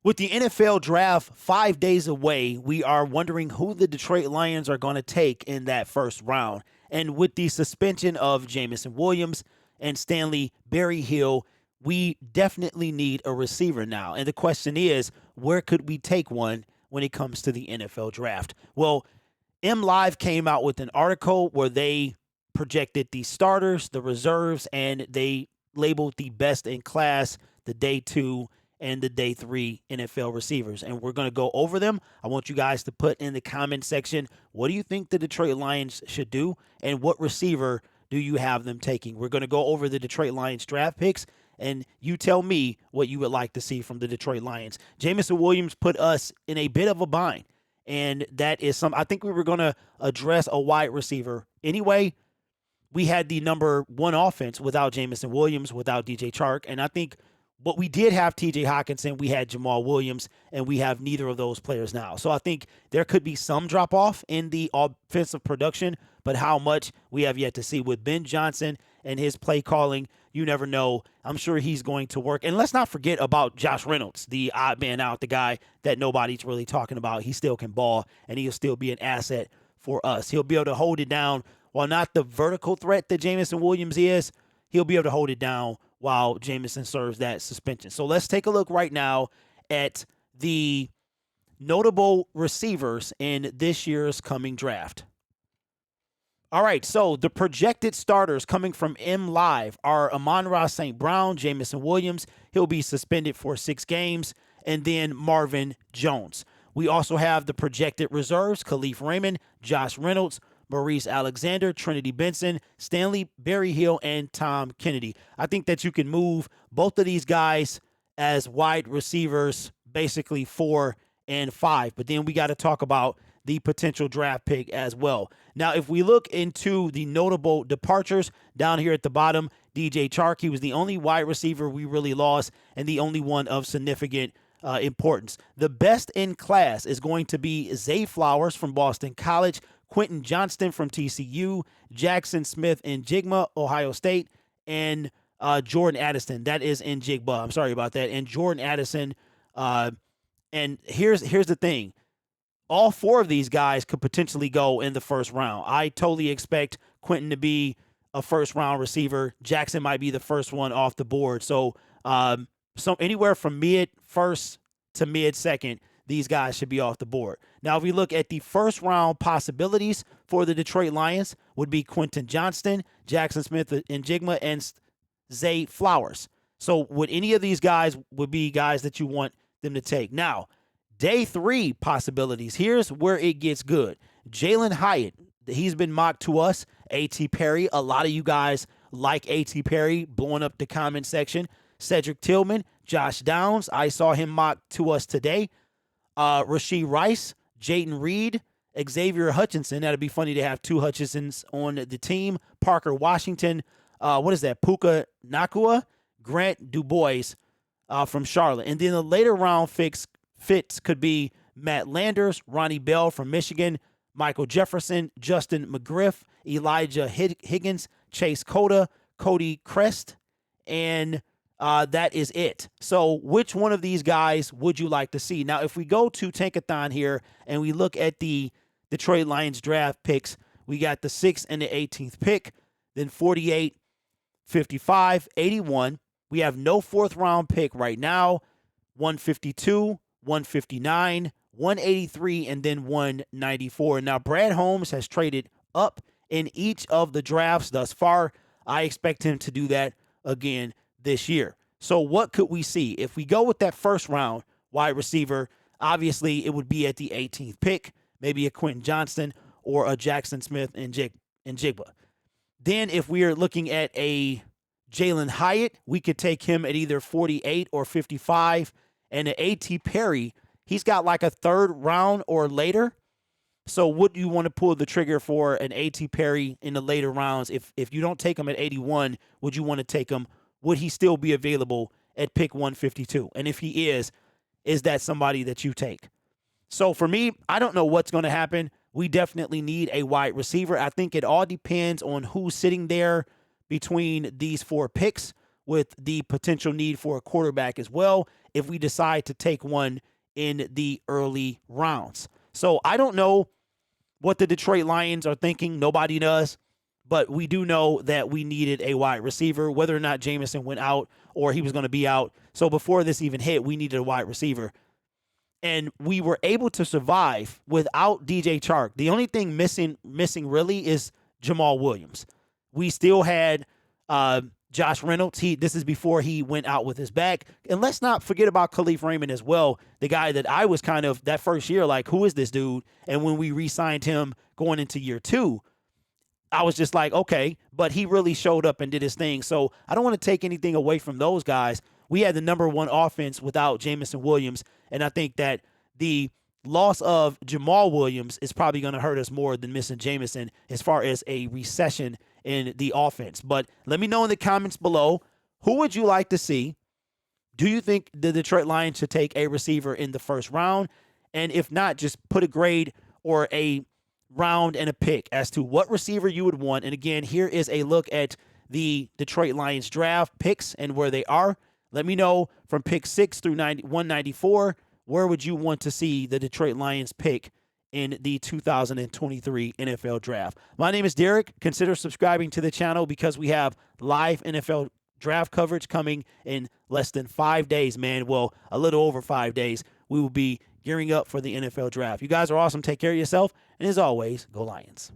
With the NFL draft 5 days away, we are wondering who the Detroit Lions are going to take in that first round. And with the suspension of Jameson Williams and Stanley Berryhill, we definitely need a receiver now. And the question is, where could we take one when it comes to the NFL draft? Well, M Live came out with an article where they projected the starters, the reserves, and they labeled the best in class, the day two and the day three NFL receivers. And we're going to go over them. I want you guys to put in the comment section, what do you think the Detroit Lions should do? And what receiver do you have them taking? We're going to go over the Detroit Lions draft picks. And you tell me what you would like to see from the Detroit Lions. Jameson Williams put us in a bit of a bind. And that is I think we were going to address a wide receiver anyway. We had the number one offense without Jameson Williams, without DJ Chark. And I think but we did have TJ Hawkinson, we had Jamal Williams, and we have neither of those players now. So I think there could be some drop off in the offensive production, but how much we have yet to see. With Ben Johnson and his play calling, you never know. I'm sure he's going to work. And let's not forget about Josh Reynolds, the odd man out, the guy that nobody's really talking about. He still can ball, and he'll still be an asset for us. He'll be able to hold it down. While not the vertical threat that Jameson Williams is, he'll be able to hold it down while Jameson serves that suspension. So let's take a look right now at the notable receivers in this year's coming draft. All right, so the projected starters coming from M Live are Amon-Ra St. Brown, Jameson Williams. He'll be suspended for 6 games, and then Marvin Jones. We also have the projected reserves, Khalif Raymond, Josh Reynolds, Maurice Alexander, Trinity Benson, Stanley Berryhill, and Tom Kennedy. I think that you can move both of these guys as wide receivers, basically 4 and 5. But then we got to talk about the potential draft pick as well. Now, if we look into the notable departures down here at the bottom, DJ Chark, he was the only wide receiver we really lost and the only one of significant importance. The best in class is going to be Zay Flowers from Boston College, Quentin Johnston from TCU, Jackson Smith in Jigma, Ohio State, and Jordan Addison. That is in Jigba. I'm sorry about that. And Jordan Addison. And here's the thing. All 4 of these guys could potentially go in the first round. I totally expect Quentin to be a first-round receiver. Jackson might be the first one off the board. So anywhere from mid-first to mid-second, these guys should be off the board. Now, if we look at the first round possibilities for the Detroit Lions, would be Quentin Johnston, Jackson Smith in Jigma, and Zay Flowers. So would any of these guys would be guys that you want them to take? Now, day 3 possibilities. Here's where it gets good. Jalen Hyatt, he's been mocked to us. A.T. Perry, a lot of you guys like A.T. Perry, blowing up the comment section. Cedric Tillman, Josh Downs, I saw him mocked to us today. Rashee Rice, Jayden Reed, Xavier Hutchinson. That'd be funny to have 2 Hutchinsons on the team. Parker Washington. Puka Nakua, Grant DuBois from Charlotte. And then the later round fits could be Matt Landers, Ronnie Bell from Michigan, Michael Jefferson, Justin McGriff, Elijah Higgins, Chase Cota, Cody Crest, and that is it. So which one of these guys would you like to see? Now, if we go to Tankathon here and we look at the Detroit Lions draft picks, we got the 6th and the 18th pick, then 48, 55, 81. We have no 4th round pick right now, 152, 159, 183, and then 194. Now, Brad Holmes has traded up in each of the drafts thus far. I expect him to do that again this year. So what could we see? If we go with that first round wide receiver, obviously it would be at the 18th pick, maybe a Quentin Johnston or a Jackson Smith in Jigba. Then if we are looking at a Jalen Hyatt, we could take him at either 48 or 55. And an A.T. Perry, he's got like a 3rd round or later. So would you want to pull the trigger for an A.T. Perry in the later rounds? If you don't take him at 81, would you want to take him? Would he still be available at pick 152? And if he is that somebody that you take? So for me, I don't know what's going to happen. We definitely need a wide receiver. I think it all depends on who's sitting there between these 4 picks. with the potential need for a quarterback as well if we decide to take one in the early rounds. So I don't know what the Detroit Lions are thinking. Nobody does. But we do know that we needed a wide receiver, whether or not Jameson went out or he was going to be out. So before this even hit, we needed a wide receiver. And we were able to survive without DJ Chark. The only thing missing really is Jamal Williams. We still had Josh Reynolds. This is before he went out with his back. And let's not forget about Khalif Raymond as well, the guy that I was kind of that first year like, who is this dude? And when we re-signed him going into year 2, I was just like, okay, but he really showed up and did his thing. So I don't want to take anything away from those guys. We had the number 1 offense without Jameson Williams, and I think that the loss of Jamal Williams is probably going to hurt us more than missing Jameson as far as a recession in the offense. But let me know in the comments below, who would you like to see? Do you think the Detroit Lions should take a receiver in the first round? And if not, just put a grade or a round and a pick as to what receiver you would want. And again, here is a look at the Detroit Lions draft picks and where they are. Let me know from pick 6 through 194, where would you want to see the Detroit Lions pick in the 2023 NFL draft? My name is Derek. Consider subscribing to the channel because we have live NFL draft coverage coming in less than 5 days, man. Well, a little over 5 days. We will be gearing up for the NFL draft. You guys are awesome. Take care of yourself. And as always, go Lions.